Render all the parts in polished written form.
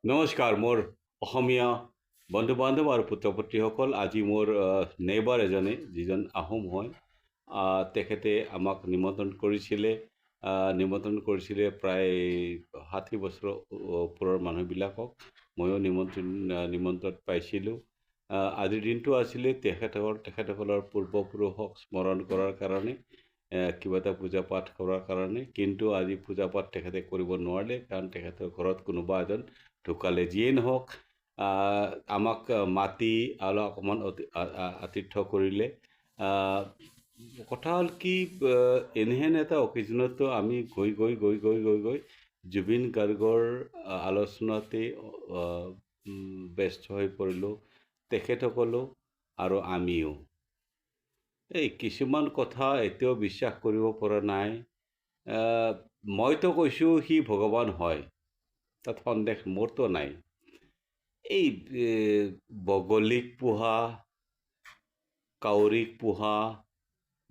নমস্কাৰ মোৰ অসমীয়া বন্ধু বান্ধৱ আৰু পুত্ৰ পুত্ৰীসকল। আজি মোৰ নেইবাৰ এজনে যিজন আহোম হয়, তেখেতে আমাক নিমন্ত্ৰণ কৰিছিলে প্ৰায় 60 বছৰৰ ওপৰৰ মানুহবিলাকক। ময়ো নিমন্ত্ৰণ পাইছিলোঁ। আজিৰ দিনটো আছিলে তেখেতসকলৰ পূৰ্বপুৰুষক স্মৰণ কৰাৰ কাৰণে, কিবা এটা পূজা পাঠ কৰাৰ কাৰণে। কিন্তু আজি পূজা পাঠ তেখেতে কৰিব নোৱাৰিলে, কাৰণ তেখেতৰ ঘৰত কোনোবা এজন ঢুকালে। যিয়েই নহওক, আমাক মাতি অলপ অকণমান আতিথ্য কৰিলে। কথা হ'ল কি, এনেহেন এটা অকেজনতো আমি গৈ জুবিন গাৰ্গৰ আলোচনাতে ব্যস্ত হৈ পৰিলোঁ, তেখেতসকলো আৰু আমিও। এই কিছুমান কথা এতিয়াও বিশ্বাস কৰিব পৰা নাই। মইতো কৈছোঁ সি ভগৱান হয়, তাত সন্দেহ মোৰতো নাই। এই বগলীক পোহা, কাউৰীক পোহা,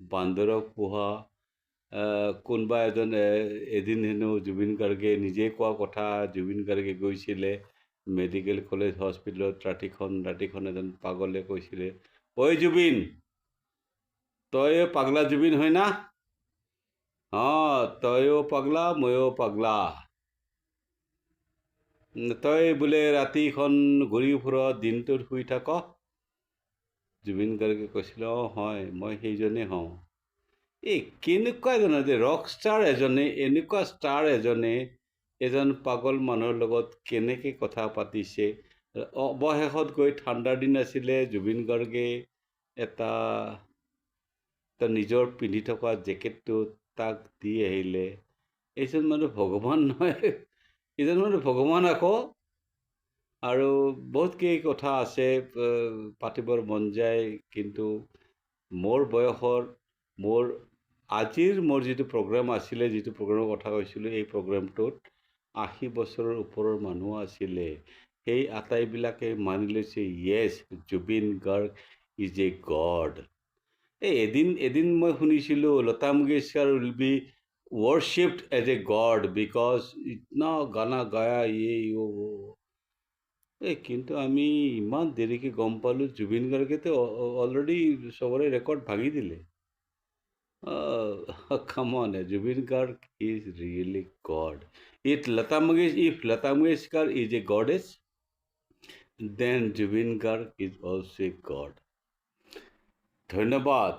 বান্দৰক পোহা, কোনোবা এদিন হেনো জুবিন গাৰ্গে নিজে কোৱা কথা, জুবিন গাৰ্গে গৈছিলে মেডিকেল কলেজ হস্পিটেলত। ৰাতিখন এজন পাগলে কৈছিলে, ঐ জুবিন, তইও পাগলা জুবিন হয় না? তইও পাগলা, ময়ো পাগলা। তই বোলে ৰাতিখন ঘূৰি ফুৰ, দিনটোত শুই থাক। জুবিন গাৰ্গে কৈছিলে, হয়, মই সেইজনেই হওঁ। এই কেনেকুৱা ৰক ষ্টাৰ এজনে, এনেকুৱা ষ্টাৰ এজনে এজন পাগল মানুহৰ লগত কেনেকৈ কথা পাতিছে। অৱশেষত গৈ ঠাণ্ডাৰ দিন আছিলে, জুবিন গাৰ্গে এটা নিজৰ পিন্ধি থকা জেকেটটো তাক দি আহিলে। এইজন মানুহ ভগৱান নহয়, এইজন মানুহ ভগৱান আকৌ। আৰু বহুত কথা আছে, পাতিবৰ মন যায়। কিন্তু মোৰ বয়সৰ, মোৰ যিটো প্ৰগ্ৰাম আছিলে, যিটো প্ৰগ্ৰামৰ কথা কৈছিলোঁ, এই প্ৰগ্ৰামটোত 80 বছৰৰ ওপৰৰ মানুহ আছিলে। সেই আটাইবিলাকে মানি লৈছে, yes, Zubeen Garg is a god. এদিন মই শুনিছিলোঁ, Lata Mangeshkar will be worshipped as a god because ইতনা গানা গায়া কিন্তু আমি ইমান দেৰিকৈ গম পালোঁ, জুবিন গাৰ্গেতো অলৰেডি চবৰে ৰেকৰ্ড ভাঙি দিলে। Come on, Jubin Garg is really God. If Lata Mangeshkar is a goddess, then Jubin Garg is also a god. ধন্যবাদ।